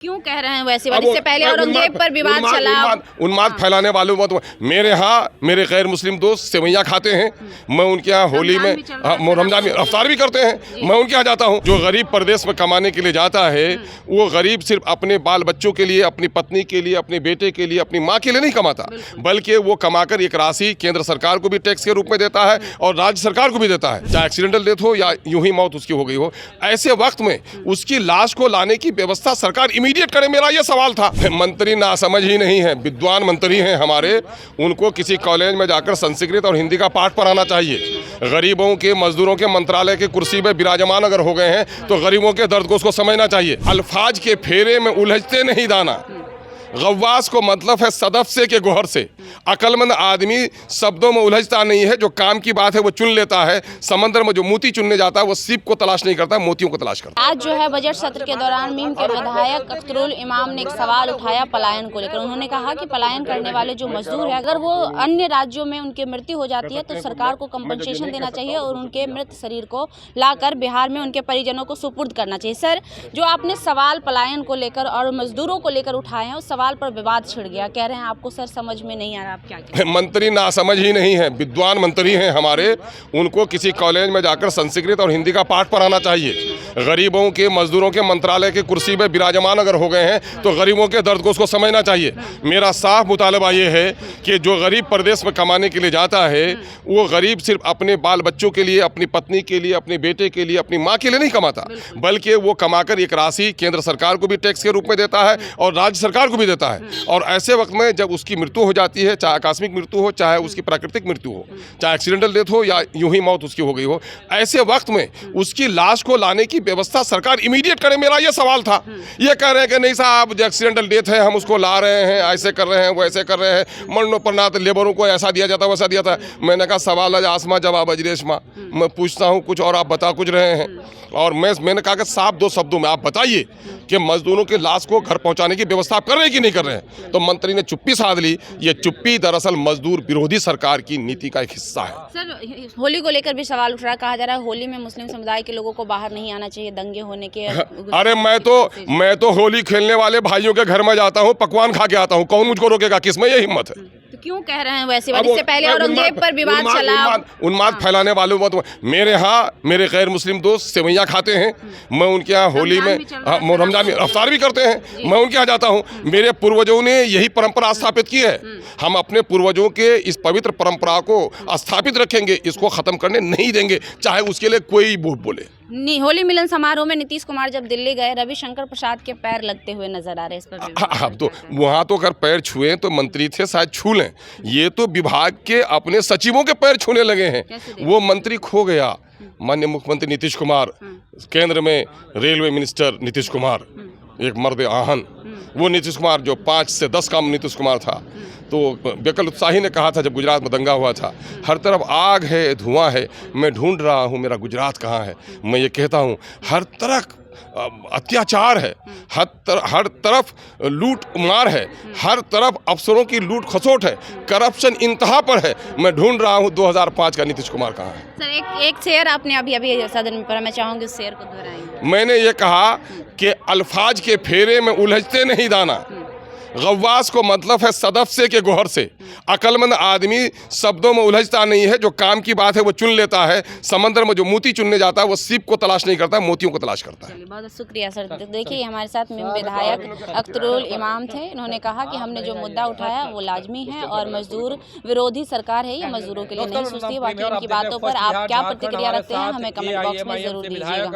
क्यों कह रहे हैं वैसे बात? इससे पहले औरंगजेब पर विवाद चला, उन्माद फैलाने वालों को मेरे यहाँ मेरे गैर मुस्लिम दोस्त सेवैयाँ खाते हैं, मैं उनके यहाँ होली में रमजान में अफ्तार भी करते हैं, मैं उनके यहाँ जाता हूँ। जो गरीब प्रदेश में कमाने के लिए जाता है वो गरीब सिर्फ अपने बाल बच्चों के लिए, अपनी पत्नी के लिए, अपने बेटे के लिए, अपनी माँ के लिए नहीं कमाता, बल्कि वो कमाकर एक राशि केंद्र सरकार को भी टैक्स के रूप में देता है और राज्य सरकार को भी देता है, चाहे एक्सीडेंटल डेथ हो या यूं ही मौत उसकी हो गई हो। ऐसे वक्त में उसकी लाश को लाने की व्यवस्था सरकार इमीडिएट करे, मेरा ये सवाल था। मंत्री नासमझ ही नहीं है, विद्वान मंत्री हैं हमारे, उनको किसी कॉलेज में जाकर संस्कृत और हिंदी का पाठ पढ़ाना चाहिए। गरीबों के, मजदूरों के मंत्रालय के कुर्सी पे विराजमान अगर हो गए हैं तो गरीबों के दर्द को उसको समझना चाहिए। अल्फाज के फेरे में उलझते नहीं दाना, गव्वास को मतलब है सदस्य के गोहर से। अक्लमंद आदमी शब्दों में उलझता नहीं है, जो काम की बात है वो चुन लेता है। समंदर में जो मोती चुनने जाता है वो सीप को तलाश नहीं करता, मोतियों को तलाश करता है। आज जो है बजट सत्र के दौरान मीम के विधायक अख्तरुल इमाम ने एक सवाल उठाया पलायन को लेकर। उन्होंने कहा कि पलायन करने वाले जो मजदूर है, अगर वो अन्य राज्यों में उनकी मृत्यु हो जाती है तो सरकार को कंपनसेशन देना चाहिए और उनके मृत शरीर को लाकर बिहार में उनके परिजनों को सुपुर्द करना चाहिए। सर, जो आपने सवाल पलायन को लेकर और मजदूरों को लेकर उठाए हैं, उस सवाल पर विवाद छिड़ गया, कह रहे हैं आपको सर समझ में नहीं आ रहा, आप क्या कहें? मंत्री नासमझ ही नहीं है, विद्वान मंत्री हैं हमारे, उनको किसी कॉलेज में जाकर संस्कृत और हिंदी का पाठ पढ़ाना चाहिए। गरीबों के, मजदूरों के मंत्रालय की कुर्सी पे विराजमान अगर हो गए हैं तो गरीबों के दर्द को उसको समझना चाहिए। मेरा साफ मुतालबा ये है कि जो गरीब प्रदेश में कमाने के लिए जाता है वो गरीब सिर्फ अपने बाल बच्चों के लिए, अपनी पत्नी के लिए, अपने बेटे के लिए, अपनी माँ के लिए नहीं कमाता, बल्कि वो कमाकर एक राशि केंद्र सरकार को भी टैक्स के रूप में देता है और राज्य सरकार को भी देता है। और ऐसे वक्त में जब उसकी मृत्यु हो जाती है, चाहे आकस्मिक मृत्यु हो, चाहे उसकी प्राकृतिक मृत्यु हो, चाहे एक्सीडेंटल डेथ हो या यूं ही मौत उसकी हो गई हो, ऐसे वक्त में उसकी लाश को लाने की व्यवस्था सरकार इमीडिएट करे, मेरा ये सवाल था। ये कह रहे हैं कि नहीं साहब जो एक्सीडेंटल डेथ है हम उसको ला रहे हैं, ऐसे कर रहे हैं, वैसे कर रहे हैं, मरणोपरांत लेबरों को ऐसा दिया जाता, वैसा दिया था। मैंने कहा सवाल आज आसमां जवाब अजरेशमा, मैं पूछता हूँ कुछ और आप बता कुछ रहे हैं। और मैंने कहा कि साफ दो शब्दों में आप बताइए कि मजदूरों की लाश को घर पहुंचाने की व्यवस्था आप कर रहे हैं कि नहीं कर रहे हैं। तो मंत्री ने चुप्पी साध ली। ये चुप्पी दरअसल मजदूर विरोधी सरकार की नीति का एक हिस्सा है। सर, होली को लेकर भी सवाल उठ रहा, कहा जा रहा है होली में मुस्लिम समुदाय के लोगों को बाहर नहीं आना चाहिए, दंगे होने के। अरे मैं तो होली खेलने वाले भाइयों के घर में जाता हूँ, पकवान खा के आता हूँ, कौन मुझको रोकेगा? किसमें ये हिम्मत है? तो क्यों कह रहे हैं वैसे बात? इससे पहले औरंगजेब पर विवाद चला, उन्माद फैलाने वालों को मेरे यहाँ मेरे गैर मुस्लिम दोस्त सेवैयाँ खाते हैं, मैं उनके यहाँ होली में रमजान में अफ्तार भी करते हैं, मैं उनके यहाँ जाता हूँ। मेरे पूर्वजों ने यही परंपरा स्थापित की है, हम अपने पूर्वजों के इस पवित्र परंपरा को स्थापित रखेंगे, इसको खत्म करने नहीं देंगे, चाहे उसके लिए कोई बोले। होली मिलन समारोह में नीतीश कुमार जब दिल्ली गए, रविशंकर प्रसाद के पैर लगते हुए नजर आ रहे हैं, इस पर अब तो वहाँ तो अगर पैर छुए तो मंत्री थे शायद छू लें, ये तो विभाग के अपने सचिवों के पैर छूने लगे हैं। वो मंत्री खो गया, माननीय मुख्यमंत्री नीतीश कुमार, केंद्र में रेलवे मिनिस्टर नीतीश कुमार, एक मर्द आहन, वो नीतीश कुमार जो 5 से 10 का नीतीश कुमार था। तो बेकल उत्साही ने कहा था जब गुजरात में दंगा हुआ था, हर तरफ आग है, धुआं है, मैं ढूंढ रहा हूँ मेरा गुजरात कहाँ है। मैं ये कहता हूँ हर तरफ अत्याचार है, हर तरफ लूट मार है, हर तरफ अफसरों की लूट खसोट है, करप्शन इंतहा पर है। मैं ढूंढ रहा हूँ 2005 का नीतीश कुमार कहाँ है। सर, एक शेर आपने अभी सदन में पढ़ा, मैं चाहूँगी उस शेर को दोहराएं। मैंने ये कहा कि अल्फाज के फेरे में उलझते नहीं दाना, गव्वास को मतलब है सदस्य के गोहर से। अक्लमंद आदमी शब्दों में उलझता नहीं है, जो काम की बात है वो चुन लेता है। समंदर में जो मोती चुनने जाता है वो सीप को तलाश नहीं करता, मोतियों को तलाश करता है। बहुत शुक्रिया सर। देखिए हमारे साथ मीम विधायक अख्तरुल इमाम थे, इन्होंने कहा कि हमने जो मुद्दा उठाया वो लाजमी है और मजदूर विरोधी सरकार है, ये मजदूरों के लिए नहीं सोचती। बाकी इनकी बातों पर आप क्या प्रतिक्रिया रखते हैं हमें कमेंट बॉक्स में जरूर दीजिएगा।